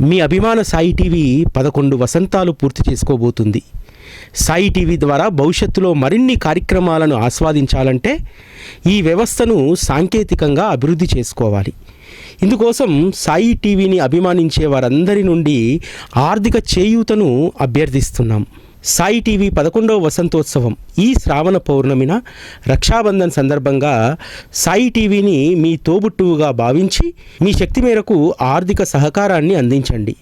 మీ అభిమాన సాయి టీవీ 11 వసంతాలు పూర్తి చేసుకోబోతుంది. సాయి టీవీ ద్వారా భవిష్యత్తులో మరిన్ని కార్యక్రమాలను ఆస్వాదించాలంటే ఈ వ్యవస్థను సాంకేతికంగా అభివృద్ధి చేసుకోవాలి. ఇందుకోసం సాయి టీవీని అభిమానించే వారందరి నుండి ఆర్థిక చేయూతను అభ్యర్థిస్తున్నాం. సాయి టీవీ 11వ వసంతోత్సవం ఈ శ్రావణ పౌర్ణమిన రక్షాబంధన్ సందర్భంగా సాయి టీవీని మీ తోబుట్టువుగా భావించి మీ శక్తి మేరకు ఆర్థిక సహకారాన్ని అందించండి.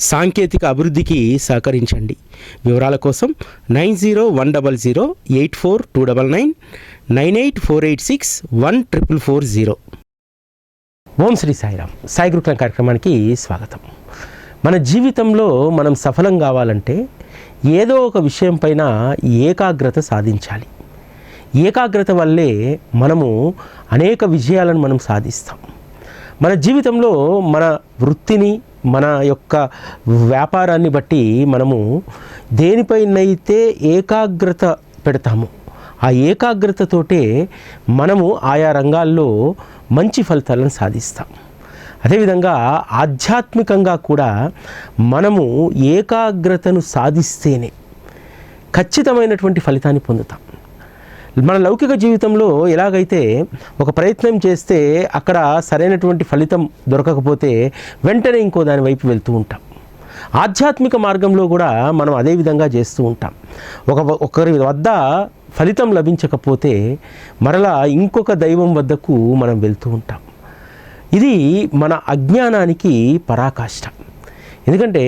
సాంకేతిక అభివృద్ధికి సహకరించండి. వివరాల కోసం 9010084299 9848614440. ఓం శ్రీ సాయిరామ్. సాయి గురుకులం కార్యక్రమానికి స్వాగతం. మన జీవితంలో మనం సఫలం కావాలంటే ఏదో ఒక విషయం పైన ఏకాగ్రత సాధించాలి. ఏకాగ్రత వల్లే మనము అనేక విజయాలను మనం సాధిస్తాం. మన జీవితంలో మన వృత్తిని, మన యొక్క వ్యాపారాన్ని బట్టి మనము దేనిపైనైతే ఏకాగ్రత పెడతామో ఆ ఏకాగ్రతతోటే మనము ఆయా రంగాల్లో మంచి ఫలితాలను సాధిస్తాం. అదేవిధంగా ఆధ్యాత్మికంగా కూడా మనము ఏకాగ్రతను సాధిస్తేనే ఖచ్చితమైనటువంటి ఫలితాన్ని పొందుతాం. మన లౌకిక జీవితంలో ఎలాగైతే ఒక ప్రయత్నం చేస్తే అక్కడ సరైనటువంటి ఫలితం దొరకకపోతే వెంటనే ఇంకో దాని వైపు వెళ్తూ ఉంటాం. ఆధ్యాత్మిక మార్గంలో కూడా మనం అదే విధంగా చేస్తూ ఉంటాం. ఒకరి వద్ద ఫలితం లభించకపోతే మరలా ఇంకొక దైవం వద్దకు మనం వెళ్తూ ఉంటాం. ఇది మన అజ్ఞానానికి పరాకాష్ట. ఎందుకంటే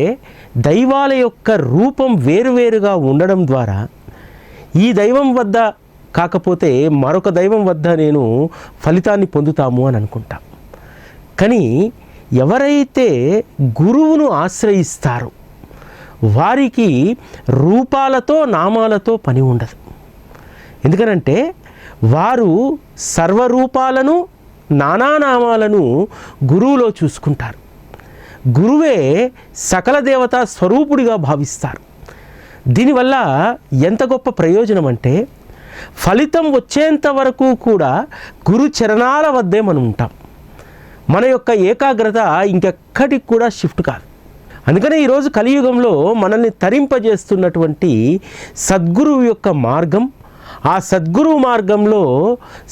దైవాల యొక్క రూపం వేరువేరుగా ఉండడం ద్వారా ఈ దైవం వద్ద కాకపోతే మరొక దైవం వద్ద నేను ఫలితాన్ని పొందుతాము అని అనుకుంటాం. కానీ ఎవరైతే గురువును ఆశ్రయిస్తారో వారికి రూపాలతో నామాలతో పని ఉండదు. ఎందుకనంటే వారు సర్వరూపాలను నానానామాలను గురువులో చూసుకుంటారు. గురువే సకల దేవతా స్వరూపుడిగా భావిస్తారు. దీనివల్ల ఎంత గొప్ప ప్రయోజనం అంటే ఫలితం వచ్చేంత వరకు కూడా గురు చరణాల వద్దే మనం ఉంటాం. మన యొక్క ఏకాగ్రత ఇంకెక్కడికి కూడా షిఫ్ట్ కాదు. అందుకనే ఈరోజు కలియుగంలో మనల్ని తరింపజేస్తున్నటువంటి సద్గురువు యొక్క మార్గం, ఆ సద్గురు మార్గంలో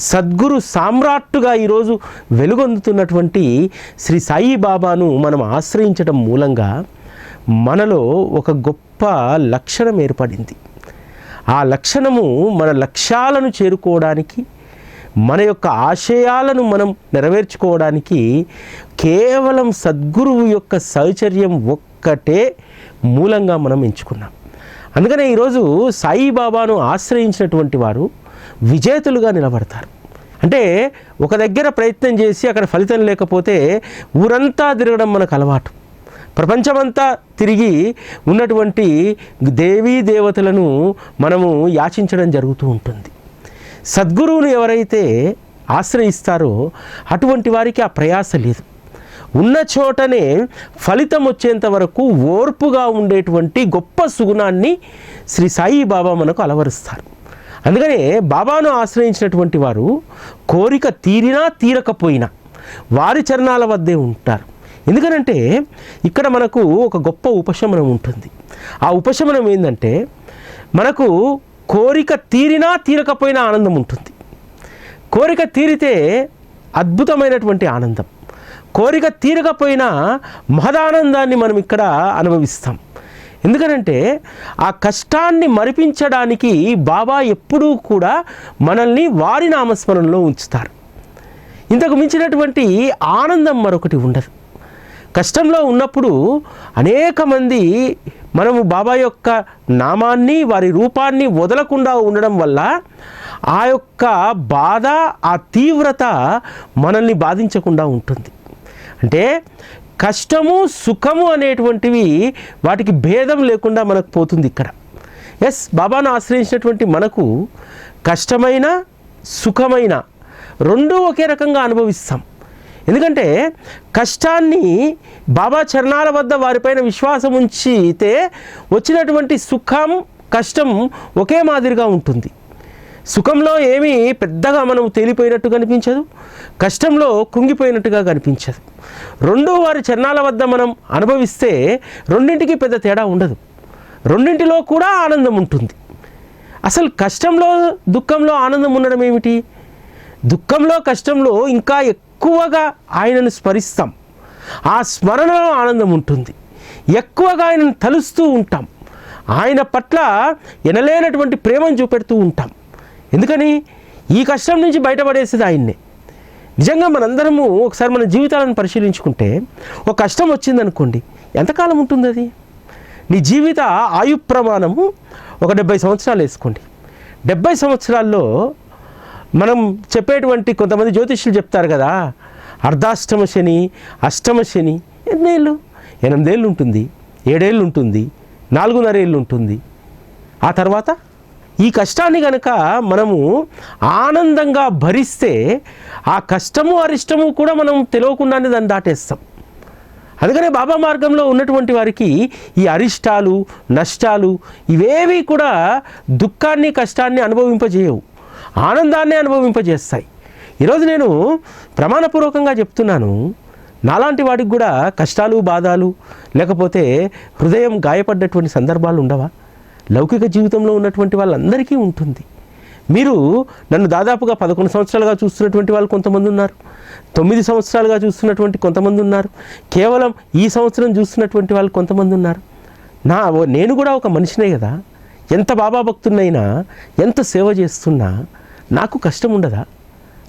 సద్గురు సామ్రాట్టుగా ఈరోజు వెలుగొందుతున్నటువంటి శ్రీ సాయిబాబాను మనం ఆశ్రయించడం మూలంగా మనలో ఒక గొప్ప లక్షణం ఏర్పడింది. ఆ లక్షణము మన లక్ష్యాలను చేరుకోవడానికి, మన యొక్క ఆశయాలను మనం నెరవేర్చుకోవడానికి కేవలం సద్గురువు యొక్క సహచర్యం ఒక్కటే మూలంగా మనం ఎంచుకున్నాం. అందుకనే ఈరోజు సాయిబాబాను ఆశ్రయించినటువంటి వారు విజేతలుగా నిలబడతారు. అంటే ఒక దగ్గర ప్రయత్నం చేసి అక్కడ ఫలితం లేకపోతే ఊరంతా తిరగడం మనకు అలవాటు. ప్రపంచమంతా తిరిగి ఉన్నటువంటి దేవీ దేవతలను మనము యాచించడం జరుగుతూ ఉంటుంది. సద్గురువును ఎవరైతే ఆశ్రయిస్తారో అటువంటి వారికి ఆ ప్రయాస లేదు. ఉన్న చోటనే ఫలితం వచ్చేంత వరకు ఓర్పుగా ఉండేటువంటి గొప్ప సుగుణాన్ని శ్రీ సాయిబాబా మనకు అలవరుస్తారు. అందుకనే బాబాను ఆశ్రయించినటువంటి వారు కోరిక తీరినా తీరకపోయినా వారి చరణాల వద్దే ఉంటారు. ఎందుకనంటే ఇక్కడ మనకు ఒక గొప్ప ఉపశమనం ఉంటుంది. ఆ ఉపశమనం ఏంటంటే మనకు కోరిక తీరినా తీరకపోయినా ఆనందం ఉంటుంది. కోరిక తీరితే అద్భుతమైనటువంటి ఆనందం, కోరిక తీరకపోయినా మహదానందాన్ని మనం ఇక్కడ అనుభవిస్తాం. ఎందుకనంటే ఆ కష్టాన్ని మరిపించడానికి బాబా ఎప్పుడూ కూడా మనల్ని వారి నామస్మరణలో ఉంచుతారు. ఇంతకు మించినటువంటి ఆనందం మరొకటి ఉండదు. కష్టంలో ఉన్నప్పుడు అనేక మంది మనము బాబా యొక్క నామాన్ని, వారి రూపాన్ని వదలకుండా ఉండడం వల్ల ఆ యొక్క బాధ, ఆ తీవ్రత మనల్ని బాధించకుండా ఉంటుంది. అంటే కష్టము సుఖము అనేటువంటివి వాటికి భేదం లేకుండా మనకు పోతుంది ఇక్కడ. ఎస్, బాబాను ఆశ్రయించినటువంటి మనకు కష్టమైన సుఖమైన రెండూ ఒకే రకంగా అనుభవిస్తాం. ఎందుకంటే కష్టాన్ని బాబా చరణాల వద్ద వారిపైన విశ్వాసం ఉంచితే వచ్చినటువంటి సుఖం కష్టం ఒకే మాదిరిగా ఉంటుంది. సుఖంలో ఏమీ పెద్దగా మనం తేలిపోయినట్టు కనిపించదు, కష్టంలో కృంగిపోయినట్టుగా కనిపించదు. రెండో వారి చరణాల వద్ద మనం అనుభవిస్తే రెండింటికి పెద్ద తేడా ఉండదు, రెండింటిలో కూడా ఆనందం ఉంటుంది. అసలు కష్టంలో దుఃఖంలో ఆనందం ఉండడం ఏమిటి? దుఃఖంలో కష్టంలో ఇంకా ఎక్కువగా ఆయనను స్మరిస్తాం, ఆ స్మరణలో ఆనందం ఉంటుంది, ఎక్కువగా ఆయనను తలుస్తూ ఉంటాం, ఆయన పట్ల ఎనలేనటువంటి ప్రేమను చూపెడుతూ ఉంటాం. ఎందుకని? ఈ కష్టం నుంచి బయటపడేసేది ఆయన్నే. నిజంగా మనందరము ఒకసారి మన జీవితాలను పరిశీలించుకుంటే, ఒక కష్టం వచ్చిందనుకోండి, ఎంతకాలం ఉంటుంది అది? నీ జీవిత ఆయు ప్రమాణము ఒక 70 సంవత్సరాలు వేసుకోండి. 70 సంవత్సరాల్లో మనం చెప్పేటువంటి కొంతమంది జ్యోతిష్యులు చెప్తారు కదా, అర్ధాష్టమ శని, అష్టమ శని. ఎన్నేళ్ళు? 8 ఏళ్ళు ఉంటుంది, 7 ఏళ్ళు ఉంటుంది, 4.5 ఏళ్ళు ఉంటుంది. ఆ తర్వాత ఈ కష్టాన్ని కనుక మనము ఆనందంగా భరిస్తే ఆ కష్టము అరిష్టము కూడా మనం తెలియకుండానే దాన్ని దాటేస్తాం. అందుకనే బాబా మార్గంలో ఉన్నటువంటి వారికి ఈ అరిష్టాలు నష్టాలు ఇవేవి కూడా దుఃఖాన్ని కష్టాన్ని అనుభవింపజేయవు, ఆనందాన్ని అనుభవింపజేస్తాయి. ఈరోజు నేను ప్రమాణపూర్వకంగా చెప్తున్నాను, నాలాంటి వాడికి కూడా కష్టాలు బాధలు లేకపోతే హృదయం గాయపడ్డటువంటి సందర్భాలు ఉండవా? లౌకిక జీవితంలో ఉన్నటువంటి వాళ్ళందరికీ ఉంటుంది. మీరు నన్ను దాదాపుగా 11 సంవత్సరాలుగా చూస్తున్నటువంటి వాళ్ళు కొంతమంది ఉన్నారు, 9 సంవత్సరాలుగా చూస్తున్నటువంటి కొంతమంది ఉన్నారు, కేవలం ఈ సంవత్సరం చూస్తున్నటువంటి వాళ్ళు కొంతమంది ఉన్నారు. నేను కూడా ఒక మనిషినే కదా. ఎంత బాబా భక్తున్నైనా, ఎంత సేవ చేస్తున్నా నాకు కష్టం ఉండదా?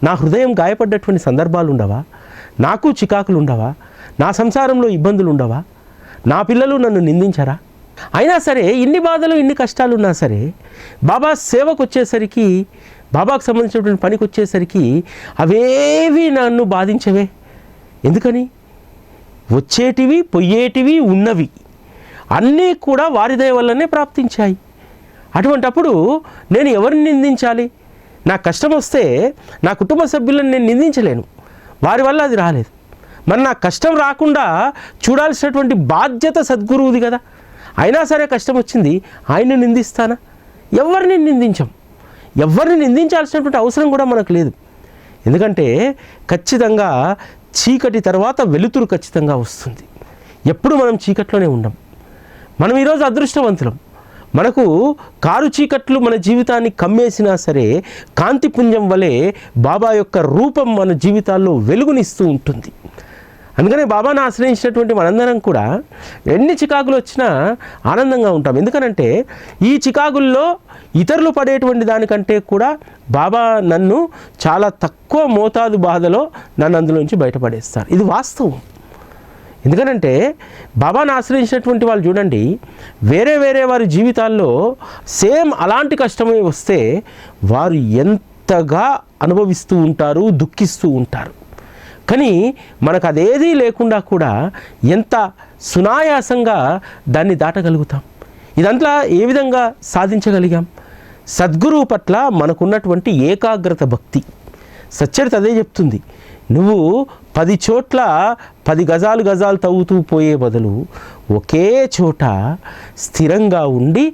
నా హృదయం గాయపడ్డటువంటి సందర్భాలు ఉండవా? నాకు చికాకులు ఉండవా? నా సంసారంలో ఇబ్బందులు ఉండవా? నా పిల్లలు నన్ను నిందించరా? అయినా సరే ఇన్ని బాధలు ఇన్ని కష్టాలు ఉన్నా సరే బాబా సేవకు వచ్చేసరికి, బాబాకు సంబంధించినటువంటి పనికి వచ్చేసరికి అవేవి నన్ను బాధించవే. ఎందుకని? వచ్చేటివి పొయ్యేటివి ఉన్నవి అన్నీ కూడా వారి దయ వల్లనే ప్రాప్తించాయి. అటువంటప్పుడు నేను ఎవరిని నిందించాలి? నా కష్టం వస్తే నా కుటుంబ సభ్యులను నేను నిందించలేను, వారి వల్ల అది రాలేదు. మరి నా కష్టం రాకుండా చూడాల్సినటువంటి బాధ్యత సద్గురువుది కదా. అయినా సరే కష్టం వచ్చింది, ఆయన్ని నిందిస్తానా? ఎవరిని నిందించం, ఎవరిని నిందించాల్సినటువంటి అవసరం కూడా మనకు లేదు. ఎందుకంటే ఖచ్చితంగా చీకటి తర్వాత వెలుతురు ఖచ్చితంగా వస్తుంది. ఎప్పుడు మనం చీకట్లోనే ఉండం. మనం ఈరోజు అదృష్టవంతులం. మనకు కారు చీకట్లు మన జీవితాన్ని కమ్మేసినా సరే కాంతిపుంజం వలె బాబా యొక్క రూపం మన జీవితాల్లో వెలుగునిస్తూ ఉంటుంది. అందుకనే బాబాను ఆశ్రయించినటువంటి మనందరం కూడా ఎన్ని చికాకులు వచ్చినా ఆనందంగా ఉంటాం. ఎందుకనంటే ఈ చికాకుల్లో ఇతరులు పడేటువంటి దానికంటే కూడా బాబా నన్ను చాలా తక్కువ మోతాదు బాధలో నన్ను అందులోంచి బయటపడేస్తారు. ఇది వాస్తవం. ఎందుకనంటే బాబాను ఆశ్రయించినటువంటి వాళ్ళు చూడండి, వేరే వేరే వారి జీవితాల్లో సేమ్ అలాంటి కష్టమే వస్తే వారు ఎంతగా అనుభవిస్తూ ఉంటారు, దుఃఖిస్తూ ఉంటారు. కానీ మనకు అదేదీ లేకుండా కూడా ఎంత సునాయాసంగా దాన్ని దాటగలుగుతాం. ఇదంతా ఏ విధంగా సాధించగలిగాం? సద్గురువు పట్ల మనకున్నటువంటి ఏకాగ్రత భక్తి. సచ్చరిత అదే చెప్తుంది. నువ్వు 10 చోట్ల 10 గజాలు తవ్వుతూ పోయే బదులు ఒకే చోట స్థిరంగా ఉండి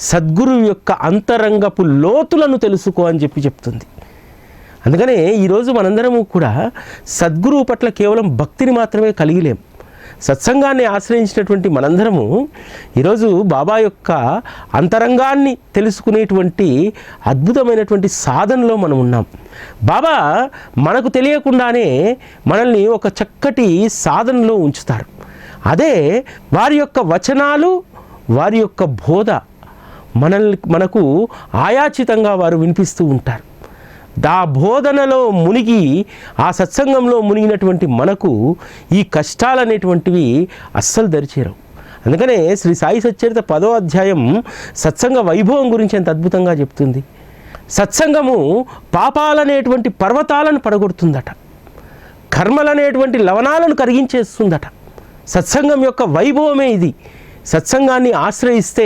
సద్గురువు యొక్క అంతరంగపు లోతులను తెలుసుకో అని చెప్తుంది. అందుకనే ఈరోజు మనందరము కూడా సద్గురువు పట్ల కేవలం భక్తిని మాత్రమే కలిగిలేం. సత్సంగాన్ని ఆశ్రయించినటువంటి మనందరము ఈరోజు బాబా యొక్క అంతరంగాన్ని తెలుసుకునేటువంటి అద్భుతమైనటువంటి సాధనలో మనం ఉన్నాం. బాబా మనకు తెలియకుండానే మనల్ని ఒక చక్కటి సాధనలో ఉంచుతారు. అదే వారి యొక్క వచనాలు, వారి యొక్క బోధ మనకు ఆయాచితంగా వారు వినిపిస్తూ ఉంటారు. ఆ బోధనలో మునిగి, ఆ సత్సంగంలో మునిగినటువంటి మనకు ఈ కష్టాలు అనేటువంటివి అస్సలు దరిచేరవు. అందుకనే శ్రీ సాయి సచ్చరిత 10వ అధ్యాయం సత్సంగ వైభవం గురించి ఎంత అద్భుతంగా చెప్తుంది. సత్సంగము పాపాలనేటువంటి పర్వతాలను పడగొడుతుందట, కర్మలనేటువంటి లవణాలను కరిగించేస్తుందట. సత్సంగం యొక్క వైభవమే ఇది. సత్సంగాన్ని ఆశ్రయిస్తే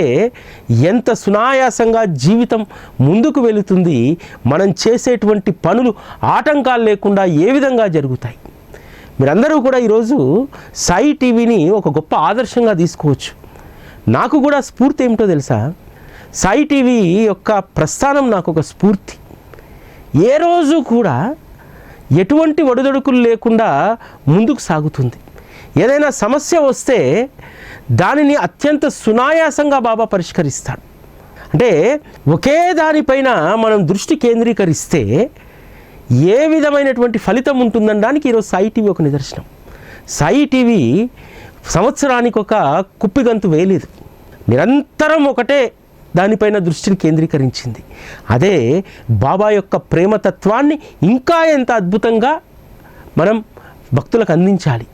ఎంత సునాయాసంగా జీవితం ముందుకు వెళుతుంది, మనం చేసేటువంటి పనులు ఆటంకాలు లేకుండా ఏ విధంగా జరుగుతాయి. మీరందరూ కూడా ఈరోజు సాయి టీవీని ఒక గొప్ప ఆదర్శంగా తీసుకోవచ్చు. నాకు కూడా స్ఫూర్తి ఏమిటో తెలుసా? సాయి టీవీ యొక్క ప్రస్థానం నాకు ఒక స్ఫూర్తి. ఏ రోజు కూడా ఎటువంటి ఒడిదొడుకులు లేకుండా ముందుకు సాగుతుంది. ఏదైనా సమస్య వస్తే దానిని అత్యంత సునాయాసంగా బాబా పరిష్కరిస్తాడు. అంటే ఒకే దానిపైన మనం దృష్టి కేంద్రీకరిస్తే ఏ విధమైనటువంటి ఫలితం ఉంటుందనడానికి ఈరోజు సాయి టీవీ ఒక నిదర్శనం. సాయి టీవీ సంవత్సరానికి ఒక కుప్పిగంతు వేయలేదు, నిరంతరం ఒకటే దానిపైన దృష్టిని కేంద్రీకరించింది. అదే బాబా యొక్క ప్రేమతత్వాన్ని ఇంకా ఎంత అద్భుతంగా మనం భక్తులకు అందించాలి.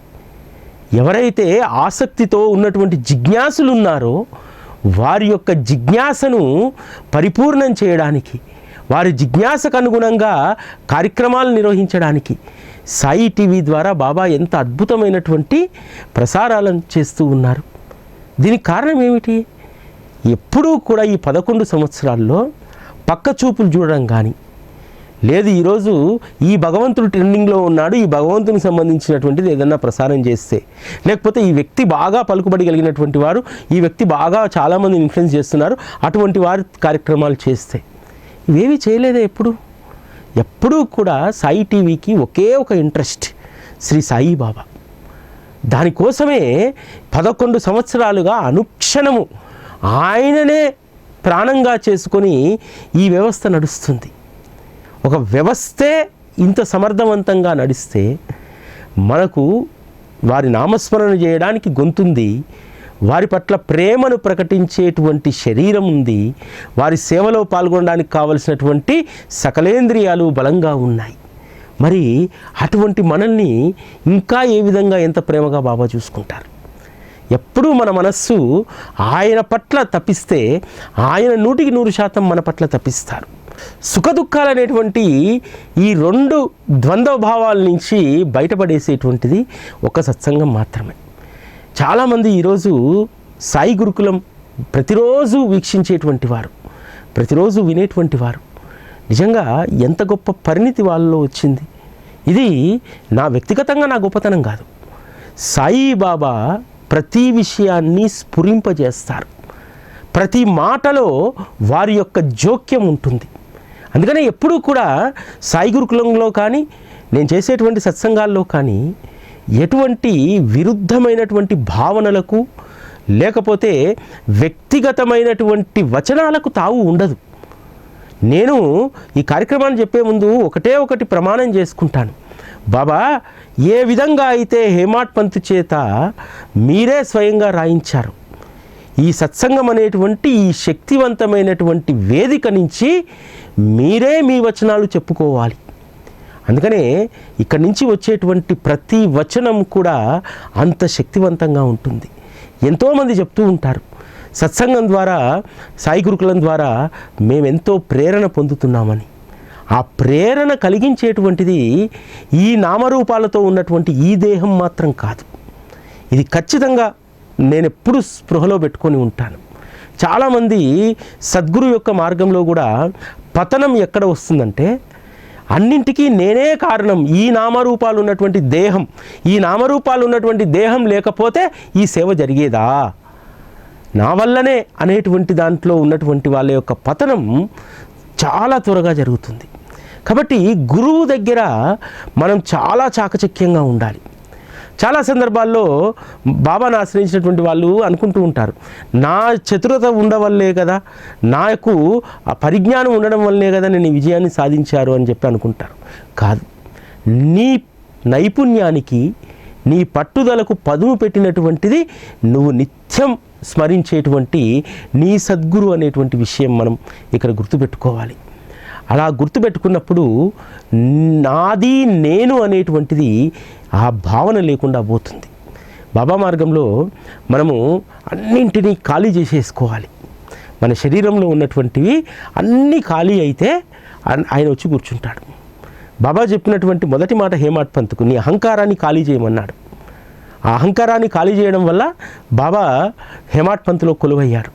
ఎవరైతే ఆసక్తితో ఉన్నటువంటి జిజ్ఞాసులు ఉన్నారో వారి యొక్క జిజ్ఞాసను పరిపూర్ణం చేయడానికి, వారి జిజ్ఞాసకు అనుగుణంగా కార్యక్రమాలు నిర్వహించడానికి సాయి టీవీ ద్వారా బాబా ఎంత అద్భుతమైనటువంటి ప్రసారాలను చేస్తూ ఉన్నారు. దీనికి కారణం ఏమిటి? ఎప్పుడూ కూడా ఈ 11 సంవత్సరాల్లో పక్క చూపులు చూడడం కానీ, లేదు ఈరోజు ఈ భగవంతుడు ట్రెండింగ్లో ఉన్నాడు, ఈ భగవంతునికి సంబంధించినటువంటిది ఏదన్నా ప్రసారం చేస్తే, లేకపోతే ఈ వ్యక్తి బాగా పలుకుబడి కలిగినటువంటి వారు, ఈ వ్యక్తి బాగా చాలామంది ఇన్ఫ్లుయెన్స్ చేస్తున్నారు, అటువంటి వారి కార్యక్రమాలు చేస్తే, ఇవేవి చేయలేదే. ఎప్పుడూ కూడా సాయి టీవీకి ఒకే ఒక ఇంట్రెస్ట్, శ్రీ సాయి బాబా. దానికోసమే 11 సంవత్సరాలుగా అనుక్షణము ఆయననే ప్రాణంగా చేసుకొని ఈ వ్యవస్థ నడుస్తుంది. ఒక వ్యవస్థే ఇంత సమర్థవంతంగా నడిస్తే మనకు వారి నామస్మరణ చేయడానికి గొంతుంది, వారి పట్ల ప్రేమను ప్రకటించేటువంటి శరీరం ఉంది, వారి సేవలో పాల్గొనడానికి కావలసినటువంటి సకలేంద్రియాలు బలంగా ఉన్నాయి. మరి అటువంటి మనల్ని ఇంకా ఏ విధంగా ఎంత ప్రేమగా బాబా చూసుకుంటారు. ఎప్పుడూ మన మనస్సు ఆయన పట్ల తప్పిస్తే ఆయన 100% మన పట్ల తప్పిస్తారు. సుఖదుఖాలు అనేటువంటి ఈ 2 ద్వంద్వ భావాల నుంచి బయటపడేసేటువంటిది ఒక సత్సంగం మాత్రమే. చాలామంది ఈరోజు సాయి గురుకులం ప్రతిరోజు వీక్షించేటువంటి వారు, ప్రతిరోజు వినేటువంటి వారు, నిజంగా ఎంత గొప్ప పరిణితి వాళ్ళలో వచ్చింది. ఇది నా వ్యక్తిగతంగా నా గొప్పతనం కాదు. సాయి బాబా ప్రతి విషయాన్ని స్ఫురింపజేస్తారు. ప్రతి మాటలో వారి యొక్క జోక్యం ఉంటుంది. అందుకనే ఎప్పుడూ కూడా సాయి గురుకులంలో కానీ, నేను చేసేటువంటి సత్సంగాల్లో కానీ ఎటువంటి విరుద్ధమైనటువంటి భావనలకు లేకపోతే వ్యక్తిగతమైనటువంటి వచనాలకు తావు ఉండదు. నేను ఈ కార్యక్రమాన్ని చెప్పే ముందు ఒకటి ప్రమాణం చేసుకుంటాను. బాబా ఏ విధంగా అయితే హేమాడ్ పంత్ చేత మీరే స్వయంగా రాయించారు, ఈ సత్సంగం అనేటువంటి ఈ శక్తివంతమైనటువంటి వేదిక నుంచి మీరే మీ వచనాలు చెప్పుకోవాలి. అందుకనే ఇక్కడి నుంచి వచ్చేటువంటి ప్రతి వచనం కూడా అంత శక్తివంతంగా ఉంటుంది. ఎంతోమంది చెప్తూ ఉంటారు, సత్సంగం ద్వారా, సాయి గురుకులం ద్వారా మేమెంతో ప్రేరణ పొందుతున్నామని. ఆ ప్రేరణ కలిగించేటువంటిది ఈ నామరూపాలతో ఉన్నటువంటి ఈ దేహం మాత్రం కాదు. ఇది ఖచ్చితంగా నేను ఎప్పుడు స్పృహలో పెట్టుకొని ఉంటాను. చాలామంది సద్గురు యొక్క మార్గంలో కూడా పతనం ఎక్కడ వస్తుందంటే, అన్నింటికీ నేనే కారణం, ఈ నామరూపాలు ఉన్నటువంటి దేహం, ఈ నామరూపాలు ఉన్నటువంటి దేహం లేకపోతే ఈ సేవ జరిగేదా, నా వల్లనే అనేటువంటి దాంట్లో ఉన్నటువంటి వాళ్ళ యొక్క పతనం చాలా త్వరగా జరుగుతుంది. కాబట్టి గురువు దగ్గర మనం చాలా చాకచక్యంగా ఉండాలి. చాలా సందర్భాల్లో బాబాను ఆశ్రయించినటువంటి వాళ్ళు అనుకుంటూ ఉంటారు, నా చతురత ఉండవల్లే కదా, నాకు ఆ పరిజ్ఞానం ఉండడం వల్లే కదా నేను ఈ విజయాన్ని సాధించారు అని చెప్పి అనుకుంటారు. కాదు, నీ నైపుణ్యానికి, నీ పట్టుదలకు పదును పెట్టినటువంటిది నువ్వు నిత్యం స్మరించేటువంటి నీ సద్గురు అనేటువంటి విషయం మనం ఇక్కడ గుర్తుపెట్టుకోవాలి. అలా గుర్తుపెట్టుకున్నప్పుడు నాది నేను అనేటువంటిది ఆ భావన లేకుండా పోతుంది. బాబా మార్గంలో మనము అన్నింటినీ ఖాళీ చేసేసుకోవాలి. మన శరీరంలో ఉన్నటువంటివి అన్నీ ఖాళీ అయితే ఆయన వచ్చి కూర్చుంటాడు. బాబా చెప్పినటువంటి మొదటి మాట హేమాడ్ పంత్కు, నీ అహంకారాన్ని ఖాళీ చేయమన్నాడు. ఆ అహంకారాన్ని ఖాళీ చేయడం వల్ల బాబా హేమాడ్ పంత్లో కొలువయ్యారు.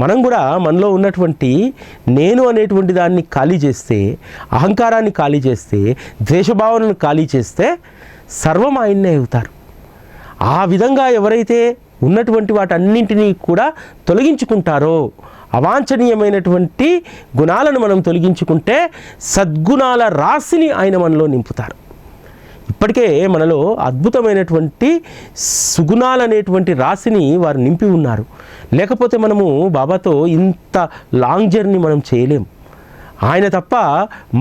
మనం కూడా మనలో ఉన్నటువంటి నేను అనేటువంటి దాన్ని ఖాళీ చేస్తే, అహంకారాన్ని ఖాళీ చేస్తే, ద్వేషభావనను ఖాళీ చేస్తే సర్వం ఆయన్నే అవుతారు. ఆ విధంగా ఎవరైతే ఉన్నటువంటి వాటన్నింటినీ కూడా తొలగించుకుంటారో అవాంఛనీయమైనటువంటి గుణాలను మనం తొలగించుకుంటే సద్గుణాల రాశిని ఆయన మనలో నింపుతారు. ఇప్పటికే మనలో అద్భుతమైనటువంటి సుగుణాలనేటువంటి రాశిని వారు నింపి ఉన్నారు. లేకపోతే మనము బాబాతో ఇంత లాంగ్ జర్నీ మనం చేయలేం. ఆయన తప్ప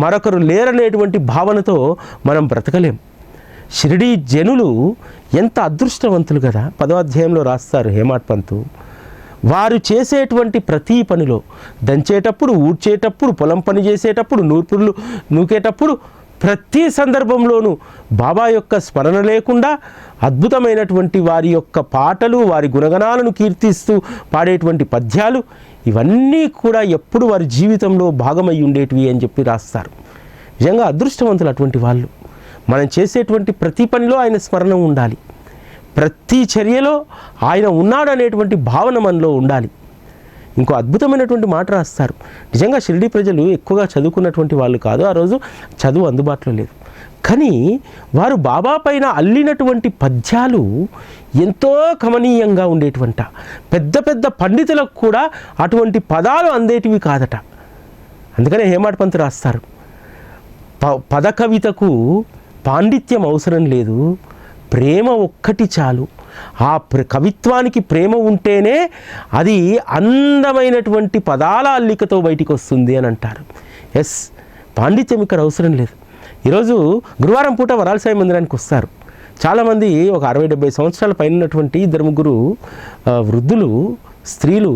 మరొకరు లేరనేటువంటి భావనతో మనం బ్రతకలేం. షిరిడీ జనులు ఎంత అదృష్టవంతులు కదా. 10వ అధ్యాయంలో రాస్తారు హేమాడ్ పంతు, వారు చేసేటువంటి ప్రతి పనిలో, దంచేటప్పుడు, ఊడ్చేటప్పుడు, పొలం పని చేసేటప్పుడు, నూర్పుళ్ళు నూకేటప్పుడు, ప్రతి సందర్భంలోనూ బాబా యొక్క స్మరణ లేకుండా అద్భుతమైనటువంటి వారి యొక్క పాటలు, వారి గుణగణాలను కీర్తిస్తూ పాడేటువంటి పద్యాలు, ఇవన్నీ కూడా ఎప్పుడు వారి జీవితంలో భాగమై ఉండేటివి అని చెప్పి రాస్తారు. నిజంగా అదృష్టవంతులు అటువంటి వాళ్ళు. మనం చేసేటువంటి ప్రతి పనిలో ఆయన స్మరణ ఉండాలి. ప్రతి చర్యలో ఆయన ఉన్నాడు అనేటువంటి భావన మనలో ఉండాలి. ఇంకో అద్భుతమైనటువంటి మాట రాస్తారు. నిజంగా షిరిడీ ప్రజలు ఎక్కువగా చదువుకున్నటువంటి వాళ్ళు కాదు. ఆ రోజు చదువు అందుబాటులో లేదు. కానీ వారు బాబా పైన అల్లినటువంటి పద్యాలు ఎంతో కమనీయంగా ఉండేటువంట. పెద్ద పెద్ద పండితులకు కూడా అటువంటి పదాలు అందేటివి కాదట. అందుకనే హేమాడ్ పంత్ రాస్తారు, పద కవితకు పాండిత్యం అవసరం లేదు, ప్రేమ ఒక్కటి చాలు. ఆ కవిత్వానికి ప్రేమ ఉంటేనే అది అందమైనటువంటి పదాల అల్లికతో బయటికి వస్తుంది అని అంటారు. ఎస్, పాండిత్యం ఇక్కడ అవసరం లేదు. ఈరోజు గురువారం పూట వరాల సాయి మందిరానికి వస్తారు చాలామంది. ఒక 60-70 సంవత్సరాల పైన ఉన్నటువంటి 2-3 వృద్ధులు, స్త్రీలు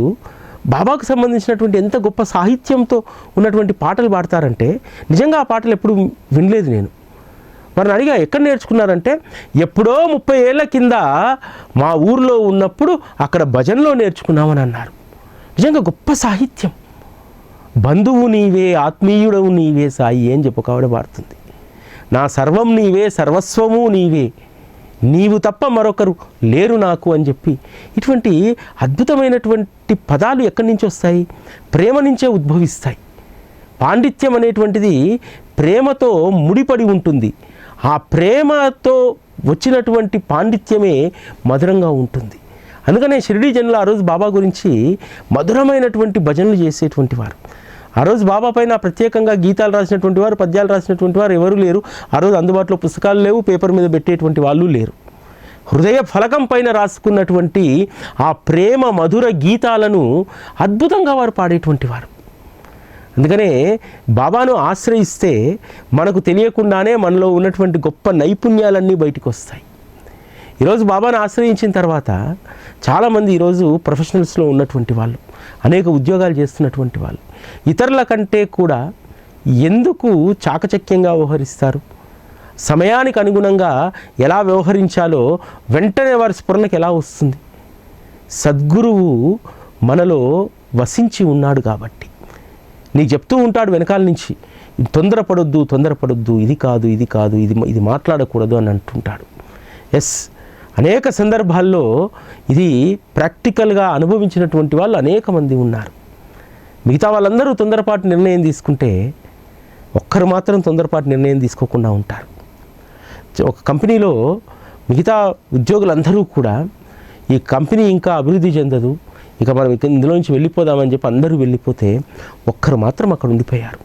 బాబాకు సంబంధించినటువంటి ఎంత గొప్ప సాహిత్యంతో ఉన్నటువంటి పాటలు పాడతారంటే, నిజంగా ఆ పాటలు ఎప్పుడు వినలేదు నేను. వారిని అడిగా ఎక్కడ నేర్చుకున్నారంటే, ఎప్పుడో 30 ఏళ్ల కింద మా ఊర్లో ఉన్నప్పుడు అక్కడ భజనలో నేర్చుకున్నామని అన్నారు. నిజంగా గొప్ప సాహిత్యం. బంధువు నీవే, ఆత్మీయుడవు నీవే సాయి అని చెప్పి కావడ పాడుతుంది. నా సర్వం నీవే, సర్వస్వము నీవే, నీవు తప్ప మరొకరు లేరు నాకు అని చెప్పి ఇటువంటి అద్భుతమైనటువంటి పదాలు ఎక్కడి నుంచి వస్తాయి? ప్రేమ నుంచే ఉద్భవిస్తాయి. పాండిత్యం అనేటువంటిది ప్రేమతో ముడిపడి ఉంటుంది. ఆ ప్రేమతో వచ్చినటువంటి పాండిత్యమే మధురంగా ఉంటుంది. అందుకనే షిరిడీ జనులు ఆ రోజు బాబా గురించి మధురమైనటువంటి భజనలు చేసేటువంటి వారు. ఆ రోజు బాబా పైన ప్రత్యేకంగా గీతాలు రాసినటువంటి వారు, పద్యాలు రాసినటువంటి వారు ఎవరు లేరు. ఆ రోజు అందుబాటులో పుస్తకాలు లేవు, పేపర్ మీద పెట్టేటువంటి వాళ్ళు లేరు. హృదయ ఫలకం పైన రాసుకున్నటువంటి ఆ ప్రేమ మధుర గీతాలను అద్భుతంగా వారు పాడేటువంటి వారు. అందుకనే బాబాను ఆశ్రయిస్తే మనకు తెలియకుండానే మనలో ఉన్నటువంటి గొప్ప నైపుణ్యాలన్నీ బయటకు వస్తాయి. ఈరోజు బాబాను ఆశ్రయించిన తర్వాత చాలామంది ఈరోజు ప్రొఫెషనల్స్లో ఉన్నటువంటి వాళ్ళు, అనేక ఉద్యోగాలు చేస్తున్నటువంటి వాళ్ళు ఇతరుల కంటే కూడా ఎందుకు చాకచక్యంగా వ్యవహరిస్తారు? సమయానికి అనుగుణంగా ఎలా వ్యవహరించాలో వెంటనే వారి స్ఫురణకు ఎలా వస్తుంది? సద్గురువు మనలో వసించి ఉన్నాడు కాబట్టి నీకు చెప్తూ ఉంటాడు వెనకాల నుంచి, తొందరపడొద్దు, ఇది కాదు, ఇది మాట్లాడకూడదు అని అంటుంటాడు. ఎస్, అనేక సందర్భాల్లో ఇది ప్రాక్టికల్గా అనుభవించినటువంటి వాళ్ళు అనేక మంది ఉన్నారు. మిగతా వాళ్ళందరూ తొందరపాటు నిర్ణయం తీసుకుంటే ఒక్కరు మాత్రం తొందరపాటు నిర్ణయం తీసుకోకుండా ఉంటారు. ఒక కంపెనీలో మిగతా ఉద్యోగులందరూ కూడా ఈ కంపెనీ ఇంకా అభివృద్ధి చెందదు, ఇక మనం ఇందులో నుంచి వెళ్ళిపోదామని చెప్పి అందరూ వెళ్ళిపోతే ఒక్కరు మాత్రం అక్కడ ఉండిపోయారు.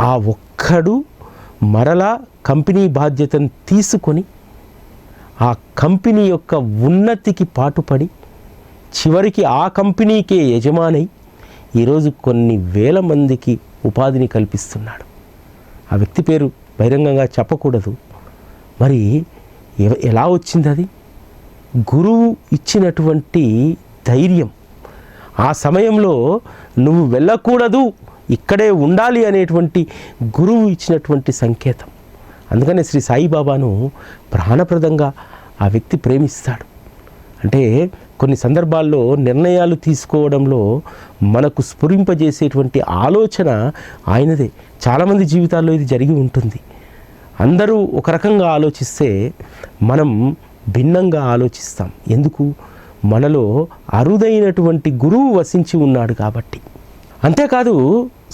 ఆ ఒక్కడు మరలా కంపెనీ బాధ్యతను తీసుకొని ఆ కంపెనీ యొక్క ఉన్నతికి పాటుపడి చివరికి ఆ కంపెనీకే యజమానై ఈరోజు కొన్ని వేల మందికి ఉపాధిని కల్పిస్తున్నాడు. ఆ వ్యక్తి పేరు బహిరంగంగా చెప్పకూడదు. మరి ఎలా వచ్చింది అది? గురువు ఇచ్చినటువంటి ధైర్యం. ఆ సమయంలో నువ్వు వెళ్ళకూడదు, ఇక్కడే ఉండాలి అనేటువంటి గురువు ఇచ్చినటువంటి సంకేతం. అందుకనే శ్రీ సాయిబాబాను ప్రాణప్రదంగా ఆ వ్యక్తి ప్రేమిస్తాడు. అంటే కొన్ని సందర్భాల్లో నిర్ణయాలు తీసుకోవడంలో మనకు స్ఫురింపజేసేటువంటి ఆలోచన ఆయనదే. చాలామంది జీవితాల్లో ఇది జరిగి ఉంటుంది. అందరూ ఒక రకంగా ఆలోచిస్తే మనం భిన్నంగా ఆలోచిస్తాం. ఎందుకు? మనలో అరుదైనటువంటి గురువు వసించి ఉన్నాడు కాబట్టి. అంతేకాదు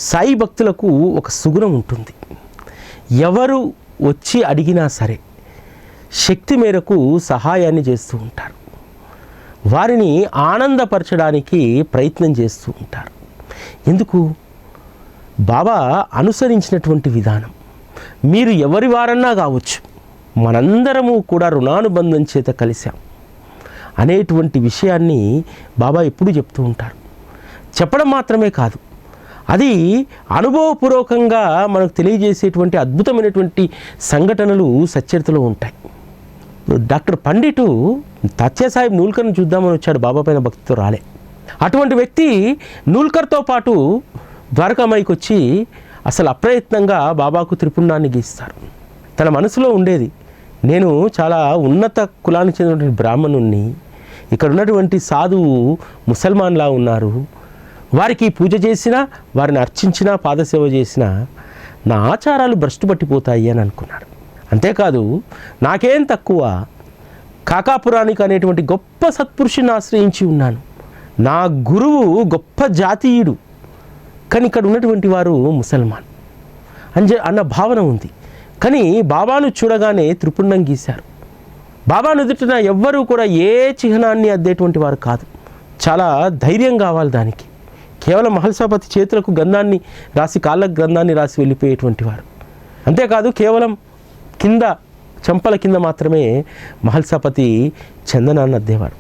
సాయి భక్తులకు ఒక సుగుణం ఉంటుంది. ఎవరు వచ్చి అడిగినా సరే శక్తి మేరకు సహాయాన్ని చేస్తూ ఉంటారు. వారిని ఆనందపరచడానికి ప్రయత్నం చేస్తూ ఉంటారు. ఎందుకు? బాబా అనుసరించినటువంటి విధానం. మీరు ఎవరి వారన్నా కావచ్చు, మనందరము కూడా రుణానుబంధం చేత కలిశాం అనేటువంటి విషయాన్ని బాబా ఎప్పుడూ చెప్తూ ఉంటారు. చెప్పడం మాత్రమే కాదు, అది అనుభవపూర్వకంగా మనకు తెలియజేసేటువంటి అద్భుతమైనటువంటి సంఘటనలు సచ్చరితలో ఉంటాయి. డాక్టర్ పండిటు తాత్యాసాహెబ్ నూల్కర్ని చూద్దామని వచ్చాడు, బాబా పైన భక్తితో రాలే. అటువంటి వ్యక్తి నూల్కర్తో పాటు ద్వారకామాయికి వచ్చి అసలు అప్రయత్నంగా బాబాకు త్రిపుండాన్ని గీస్తారు. తన మనసులో ఉండేది, నేను చాలా ఉన్నత కులానికి చెందినటువంటి బ్రాహ్మణుణ్ణి, ఇక్కడ ఉన్నటువంటి సాధువు ముసల్మాన్లా ఉన్నారు, వారికి పూజ చేసినా, వారిని అర్చించినా, పాదసేవ చేసినా నా ఆచారాలు భ్రష్టు పట్టిపోతాయి అని అనుకున్నాడు. అంతేకాదు, నాకేం తక్కువ, కాకాపురానికి అనేటువంటి గొప్ప సత్పురుషుని ఆశ్రయించి ఉన్నాను, నా గురువు గొప్ప జాతీయుడు, కానీ ఇక్కడ ఉన్నటువంటి వారు ముసల్మాన్ అన్న భావన ఉంది. కానీ బాబాను చూడగానే త్రిపుండం గీశారు. బాబా నుదుటిన ఎవ్వరూ కూడా ఏ చిహ్నాన్ని అద్దేటువంటి వారు కాదు. చాలా ధైర్యం కావాలి దానికి. కేవలం మహల్సాపతి చేతులకు గంధాన్ని రాసి, కాళ్ళకు గంధాన్ని రాసి వెళ్ళిపోయేటువంటి వారు. అంతేకాదు, కేవలం కింద చెంపల కింద మాత్రమే మహల్సాపతి చందనాన్ని అద్దేవారు.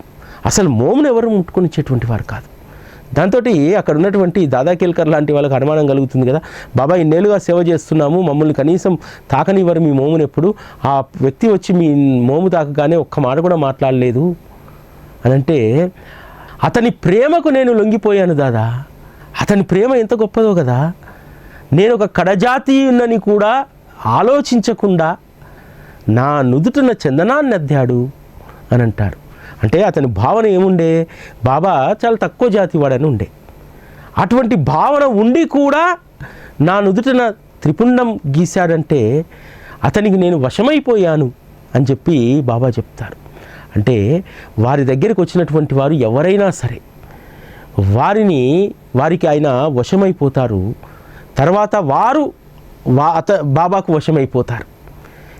అసలు మోమును ఎవరు ముట్టుకొనిచ్చేటువంటి వారు కాదు. దాంతో అక్కడ ఉన్నటువంటి దాదా కేల్కర్ లాంటి వాళ్ళకి అనుమానం కలుగుతుంది కదా, బాబా ఇన్నేళ్ళుగా సేవ చేస్తున్నాము, మమ్మల్ని కనీసం తాకనివ్వరు మీ మోమును ఎప్పుడు, ఆ వ్యక్తి వచ్చి మీ మోము తాకగానే ఒక్క మాట కూడా మాట్లాడలేదు అని అంటే, అతని ప్రేమకు నేను లొంగిపోయాను దాదా, అతని ప్రేమ ఎంత గొప్పదో కదా, నేను ఒక కడజాతీయున్నని కూడా ఆలోచించకుండా నా నుదుటిన చందనాన్ని అద్దాడు అని అంటారు. అంటే అతని భావన ఏముండే, బాబా చాలా తక్కువ జాతి వాడని ఉండే. అటువంటి భావన ఉండి కూడా నా నుదుటిన త్రిపుండం గీశాడంటే అతనికి నేను వశమైపోయాను అని చెప్పి బాబా చెప్తారు. అంటే వారి దగ్గరికి వచ్చినటువంటి వారు ఎవరైనా సరే వారికి ఆయన వశమైపోతారు. తర్వాత వారు బాబాకు వశమైపోతారు.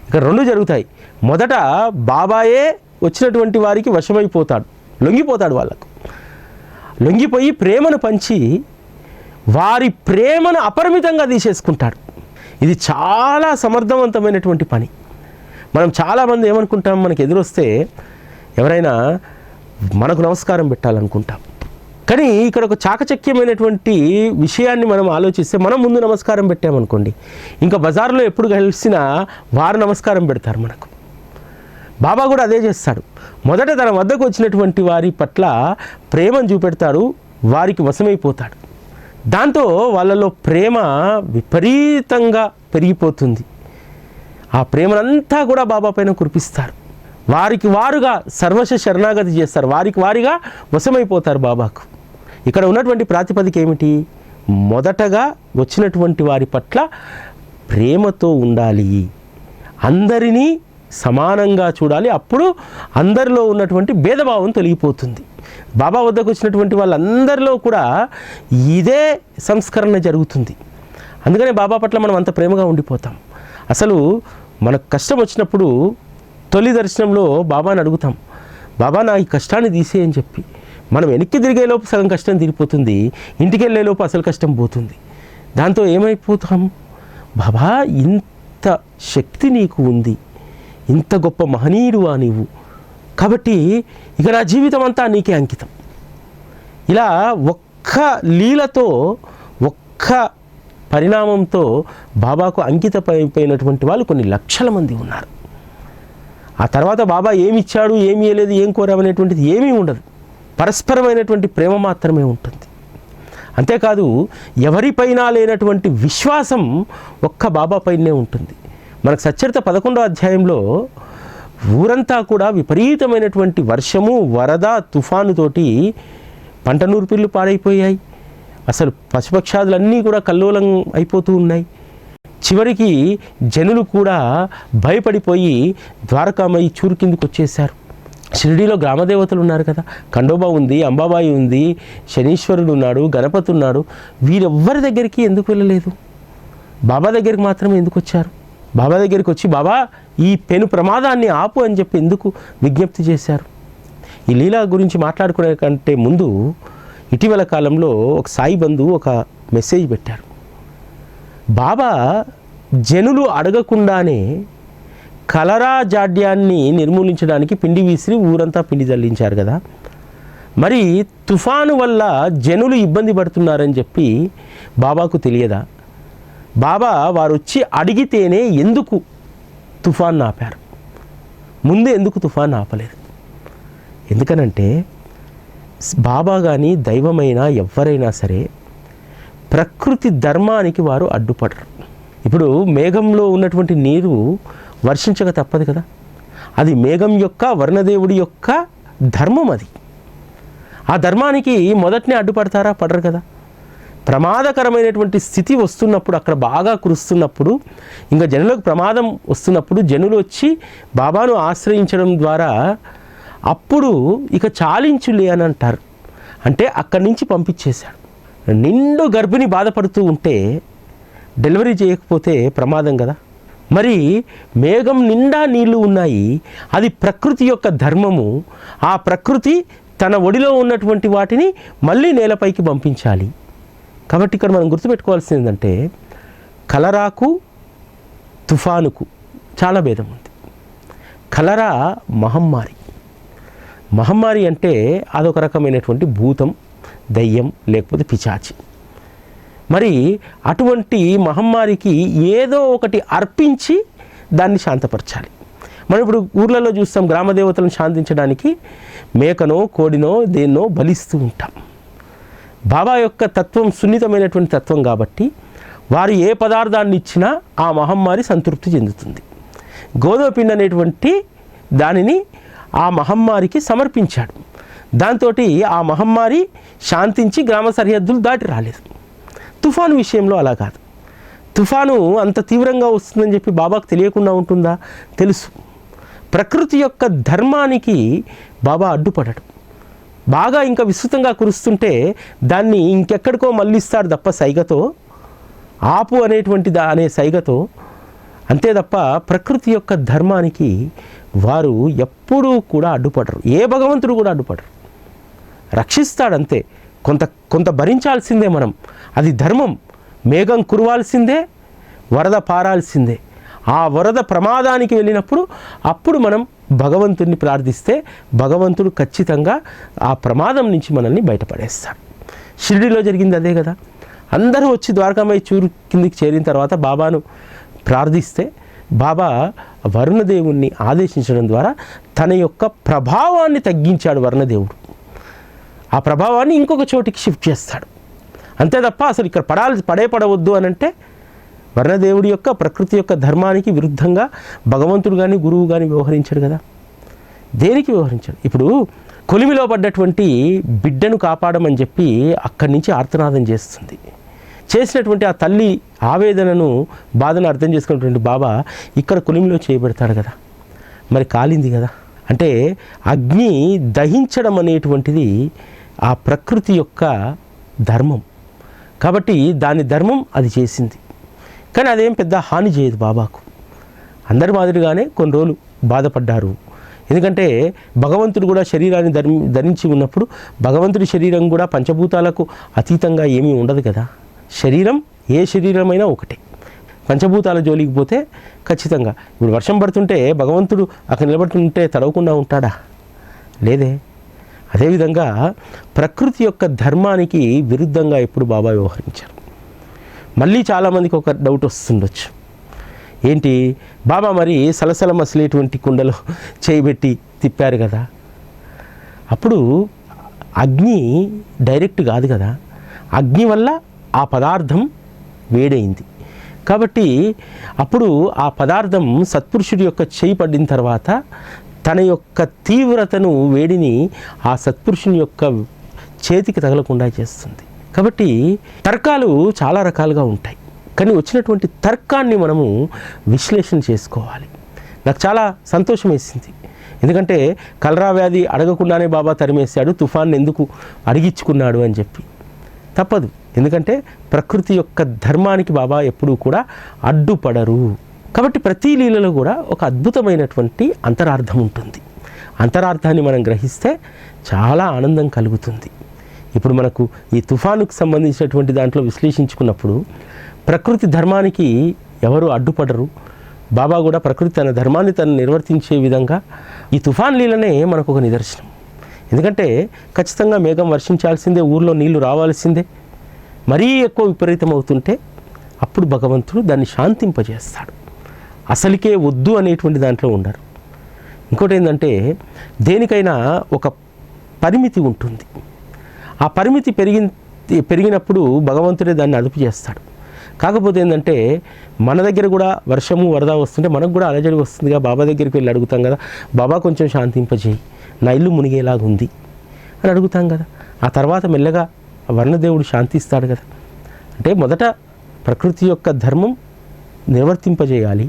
ఇక రెండు జరుగుతాయి. మొదట బాబాయే వచ్చినటువంటి వారికి వశమైపోతాడు, లొంగిపోతాడు, వాళ్ళకు లొంగిపోయి ప్రేమను పంచి వారి ప్రేమను అపరిమితంగా తీసేసుకుంటాడు. ఇది చాలా సమర్థవంతమైనటువంటి పని. మనం చాలామంది ఏమనుకుంటాం, మనకు ఎదురొస్తే ఎవరైనా మనకు నమస్కారం పెట్టాలనుకుంటాం. కానీ ఇక్కడ ఒక చాకచక్యమైనటువంటి విషయాన్ని మనం ఆలోచిస్తే, మనం ముందు నమస్కారం పెట్టామనుకోండి, ఇంకా బజార్లో ఎప్పుడు కలిసినా వారు నమస్కారం పెడతారు మనకు. బాబా కూడా అదే చేస్తాడు. మొదట తన వద్దకు వచ్చినటువంటి వారి పట్ల ప్రేమను చూపెడతాడు, వారికి వశమైపోతాడు. దాంతో వాళ్ళలో ప్రేమ విపరీతంగా పెరిగిపోతుంది. ఆ ప్రేమనంతా కూడా బాబా పైన కురిపిస్తారు. వారికి వారుగా సర్వశ శరణాగతి చేస్తారు, వారికి వారిగా వశమైపోతారు బాబాకు. ఇక్కడ ఉన్నటువంటి ప్రాతిపదిక ఏమిటి? మొదటగా వచ్చినటువంటి వారి పట్ల ప్రేమతో ఉండాలి, అందరినీ సమానంగా చూడాలి. అప్పుడు అందరిలో ఉన్నటువంటి భేదభావం తొలగిపోతుంది. బాబా వద్దకు వచ్చినటువంటి వాళ్ళందరిలో కూడా ఇదే సంస్కరణ జరుగుతుంది. అందుకనే బాబా పట్ల మనం అంత ప్రేమగా ఉండిపోతాం. అసలు మనకు కష్టం వచ్చినప్పుడు తొలి దర్శనంలో బాబాని అడుగుతాం, బాబా నా ఈ కష్టాన్ని తీసేయని చెప్పి. మనం వెనక్కి తిరిగేలోపు సగం కష్టం తీరిపోతుంది, ఇంటికి వెళ్ళేలోపు అసలు కష్టం పోతుంది. దాంతో ఏమైపోతాం, బాబా ఇంత శక్తి నీకు ఉంది, ఇంత గొప్ప మహనీయుడువా నీవు, కాబట్టి ఇక నా జీవితం అంతా నీకే అంకితం. ఇలా ఒక్క లీలతో, ఒక్క పరిణామంతో బాబాకు అంకితమైపోయినటువంటి వాళ్ళు కొన్ని లక్షల మంది ఉన్నారు. ఆ తర్వాత బాబా ఏమి ఇచ్చాడు, ఏమి ఇవ్వలేదు, ఏం కోరామనేటువంటిది ఏమీ ఉండదు. పరస్పరమైనటువంటి ప్రేమ మాత్రమే ఉంటుంది. అంతేకాదు, ఎవరిపైన లేనటువంటి విశ్వాసం ఒక్క బాబా పైనే ఉంటుంది. మనకు సచ్చరిత 11వ అధ్యాయంలో ఊరంతా కూడా విపరీతమైనటువంటి వర్షము, వరద, తుఫానుతోటి పంట నూర్పిళ్ళు పాడైపోయాయి. అసలు పశుపక్షాదులన్నీ కూడా కల్లోలం అయిపోతూ ఉన్నాయి. చివరికి జనులు కూడా భయపడిపోయి ద్వారకామయి చూరు కిందకు వచ్చేశారు. షిరిడీలో గ్రామదేవతలు ఉన్నారు కదా, ఖండోబా ఉంది, అంబాబాయి ఉంది, శనీశ్వరుడు ఉన్నాడు, గణపతి ఉన్నాడు. వీరెవ్వరి దగ్గరికి ఎందుకు వెళ్ళలేదు, బాబా దగ్గరికి మాత్రమే ఎందుకు వచ్చారు? బాబా దగ్గరికి వచ్చి, బాబా ఈ పెను ప్రమాదాన్ని ఆపు అని చెప్పి ఎందుకు విజ్ఞప్తి చేశారు? ఈ లీలా గురించి మాట్లాడుకునే కంటే ముందు ఇటీవల కాలంలో ఒక సాయి బంధు ఒక మెసేజ్ పెట్టారు. బాబా జనులు అడగకుండానే కలరా జాడ్యాన్ని నిర్మూలించడానికి పిండి విసిరి ఊరంతా పిండి జల్లించారు కదా. మరి తుఫాను వల్ల జనులు ఇబ్బంది పడుతున్నారని చెప్పి బాబాకు తెలియదా? బాబా వారు వచ్చి అడిగితేనే ఎందుకు తుఫాన్ ఆపారు? ముందు ఎందుకు తుఫాన్ ఆపలేదు? ఎందుకనంటే బాబా కానీ దైవమైనా ఎవరైనా సరే ప్రకృతి ధర్మానికి వారు అడ్డుపడరు. ఇప్పుడు మేఘంలో ఉన్నటువంటి నీరు వర్షించక తప్పదు కదా. అది మేఘం యొక్క వర్ణదేవుడి యొక్క ధర్మం. అది ఆ ధర్మానికి మొదటనే అడ్డుపడతారా? పడరు కదా. ప్రమాదకరమైనటువంటి స్థితి వస్తున్నప్పుడు, అక్కడ బాగా కురుస్తున్నప్పుడు, ఇంకా జనులకు ప్రమాదం వస్తున్నప్పుడు జనులు వచ్చి బాబాను ఆశ్రయించడం ద్వారా అప్పుడు ఇక చాలించులే అని అంటారు. అంటే అక్కడి నుంచి పంపించేశాడు. నిండు గర్భిణి బాధపడుతూ ఉంటే డెలివరీ చేయకపోతే ప్రమాదం కదా. మరి మేఘం నిండా నీళ్లు ఉన్నాయి, అది ప్రకృతి యొక్క ధర్మము. ఆ ప్రకృతి తన ఒడిలో ఉన్నటువంటి వాటిని మళ్ళీ నేలపైకి పంపించాలి. కాబట్టి ఇక్కడ మనం గుర్తుపెట్టుకోవాల్సింది ఏంటంటే కలరాకు తుఫానుకు చాలా భేదం ఉంది. కలరా మహమ్మారి. మహమ్మారి అంటే అదొక రకమైనటువంటి భూతం, దయ్యం, లేకపోతే పిశాచి. మరి అటువంటి మహమ్మారికి ఏదో ఒకటి అర్పించి దాన్ని శాంతపరచాలి. మనం ఇప్పుడు ఊర్లలో చూస్తాం, గ్రామ దేవతలను శాంతించడానికి మేకనో కోడినో దేన్నో బలిస్తూ ఉంటాం. బాబా యొక్క తత్వం సున్నితమైనటువంటి తత్వం కాబట్టి వారు ఏ పదార్థాన్ని ఇచ్చినా ఆ మహమ్మారి సంతృప్తి చెందుతుంది. గోధుమ పిండి అనేటువంటి దానిని ఆ మహమ్మారికి సమర్పించాడు. దాంతో ఆ మహమ్మారి శాంతించి గ్రామ సరిహద్దులు దాటి రాలేదు. తుఫాను విషయంలో అలా కాదు. తుఫాను అంత తీవ్రంగా వస్తుందని చెప్పి బాబాకు తెలియకుండా ఉంటుందా? తెలుసు. ప్రకృతి యొక్క ధర్మానికి బాబా అడ్డుపడడు. బాగా ఇంకా విస్తృతంగా కురుస్తుంటే దాన్ని ఇంకెక్కడికో మళ్ళిస్తాడు తప్ప సైగతో, ఆపు అనేటువంటి అనే సైగతో. అంతే తప్ప ప్రకృతి యొక్క ధర్మానికి వారు ఎప్పుడూ కూడా అడ్డుపడరు. ఏ భగవంతుడు కూడా అడ్డుపడరు. రక్షిస్తాడంతే. కొంత భరించాల్సిందే మనం. అది ధర్మం. మేఘం కురవాల్సిందే, వరద పారాల్సిందే. ఆ వరద ప్రమాదానికి వెళ్ళినప్పుడు అప్పుడు మనం భగవంతుడిని ప్రార్థిస్తే భగవంతుడు ఖచ్చితంగా ఆ ప్రమాదం నుంచి మనల్ని బయటపడేస్తాడు. షిరిడీలో జరిగింది అదే కదా. అందరూ వచ్చి ద్వారకామాయి చూరు కిందికి చేరిన తర్వాత బాబాను ప్రార్థిస్తే బాబా వరుణదేవుణ్ణి ఆదేశించడం ద్వారా తన యొక్క ప్రభావాన్ని తగ్గించాడు. వరుణదేవుడు ఆ ప్రభావాన్ని ఇంకొక చోటికి షిఫ్ట్ చేస్తాడు. అంతే తప్ప అసలు ఇక్కడ పడవద్దు అని అంటే వర్ణదేవుడి యొక్క ప్రకృతి యొక్క ధర్మానికి విరుద్ధంగా భగవంతుడు కానీ గురువు కానీ వ్యవహరించాడు కదా. దేనికి వ్యవహరించాడు? ఇప్పుడు కొలిమిలో పడ్డటువంటి బిడ్డను కాపాడమని చెప్పి అక్కడి నుంచి ఆర్తనాదం చేస్తుంది. చేసినటువంటి ఆ తల్లి ఆవేదనను, బాధను అర్థం చేసుకున్నటువంటి బాబా ఇక్కడ కొలిమిలో చేయబెడతాడు కదా. మరి కాలింది కదా. అంటే అగ్ని దహించడం అనేటువంటిది ఆ ప్రకృతి యొక్క ధర్మం. కాబట్టి దాని ధర్మం అది చేసింది. కానీ అదేం పెద్ద హాని చేయదు బాబాకు. అందరి మాదిరిగానే కొన్ని రోజులు బాధపడ్డారు. ఎందుకంటే భగవంతుడు కూడా శరీరాన్ని ధరించి ఉన్నప్పుడు భగవంతుడి శరీరం కూడా పంచభూతాలకు అతీతంగా ఏమీ ఉండదు కదా. శరీరం ఏ శరీరమైనా ఒకటే. పంచభూతాల జోలికి పోతే ఖచ్చితంగా ఇప్పుడు వర్షం పడుతుంటే భగవంతుడు అక్కడ నిలబడుతుంటే తడవకుండా ఉంటాడా? లేదే. అదేవిధంగా ప్రకృతి యొక్క ధర్మానికి విరుద్ధంగా ఎప్పుడు బాబా వ్యవహరించారు. మళ్ళీ చాలామందికి ఒక డౌట్ వస్తుండొచ్చు, ఏంటి బాబా మరి సలసల మసిలేటువంటి కుండలో చేయబెట్టి తిప్పారు కదా, అప్పుడు అగ్ని డైరెక్ట్ కాదు కదా. అగ్ని వల్ల ఆ పదార్థం వేడైంది కాబట్టి అప్పుడు ఆ పదార్థం సత్పురుషుడి యొక్క చేయి పడిన తర్వాత తన యొక్క తీవ్రతను, వేడిని ఆ సత్పురుషుని యొక్క చేతికి తగలకుండా చేస్తుంది. కాబట్టి తర్కాలు చాలా రకాలుగా ఉంటాయి. కానీ వచ్చినటువంటి తర్కాన్ని మనము విశ్లేషణ చేసుకోవాలి. నాకు చాలా సంతోషం వేసింది. ఎందుకంటే కలరా వ్యాధి అడగకుండానే బాబా తరిమేశాడు, తుఫాన్ ఎందుకు అడిగించుకున్నాడు అని చెప్పి. తప్పదు. ఎందుకంటే ప్రకృతి యొక్క ధర్మానికి బాబా ఎప్పుడూ కూడా అడ్డుపడరు. కాబట్టి ప్రతి లీలలో కూడా ఒక అద్భుతమైనటువంటి అంతరార్థం ఉంటుంది. అంతరార్థాన్ని మనం గ్రహిస్తే చాలా ఆనందం కలుగుతుంది. ఇప్పుడు మనకు ఈ తుఫానుకు సంబంధించినటువంటి దాంట్లో విశ్లేషించుకున్నప్పుడు ప్రకృతి ధర్మానికి ఎవరు అడ్డుపడరు. బాబా కూడా ప్రకృతి తన ధర్మాన్ని తను నిర్వర్తించే విధంగా ఈ తుఫాన్ లీలనే మనకు ఒక నిదర్శనం. ఎందుకంటే ఖచ్చితంగా మేఘం వర్షించాల్సిందే, ఊర్లో నీళ్లు రావాల్సిందే. మరీ ఎక్కువ విపరీతం అవుతుంటే అప్పుడు భగవంతుడు దాన్ని శాంతింపజేస్తాడు. అసలుకే వద్దు అనేటువంటి దాంట్లో ఉండరు. ఇంకోటి ఏంటంటే దేనికైనా ఒక పరిమితి ఉంటుంది. ఆ పరిమితి పెరిగినప్పుడు భగవంతుడే దాన్ని అదుపు చేస్తాడు. కాకపోతే ఏంటంటే మన దగ్గర కూడా వర్షము వరద వస్తుంటే మనకు కూడా అలజడి వస్తుందిగా. బాబా దగ్గరికి వెళ్ళి అడుగుతాం కదా, బాబా కొంచెం శాంతింపజేయి, నా ఇల్లు మునిగేలాగా ఉంది అని అడుగుతాం కదా. ఆ తర్వాత మెల్లగా వర్ణదేవుడు శాంతిస్తాడు కదా. అంటే మొదట ప్రకృతి యొక్క ధర్మం నిర్వర్తింపజేయాలి.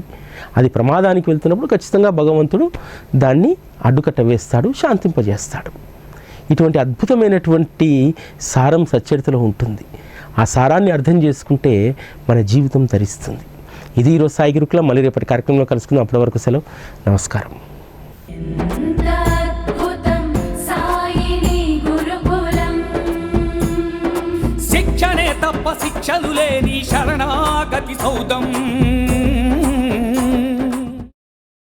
అది ప్రమాదానికి వెళ్తున్నప్పుడు ఖచ్చితంగా భగవంతుడు దాన్ని అడ్డుకట్ట వేస్తాడు, శాంతింపజేస్తాడు. ఇటువంటి అద్భుతమైనటువంటి సారం సచ్చరితలో ఉంటుంది. ఆ సారాన్ని అర్థం చేసుకుంటే మన జీవితం తరిస్తుంది. ఇది ఈరోజు సాయి గురుకులం. మళ్ళీ రేపటి కార్యక్రమంలో కలుసుకుందాం. అప్పటి వరకు సెలవు. నమస్కారం. శిక్షణే తప్ప శిక్షలు లేని శరణాగతి సౌదం.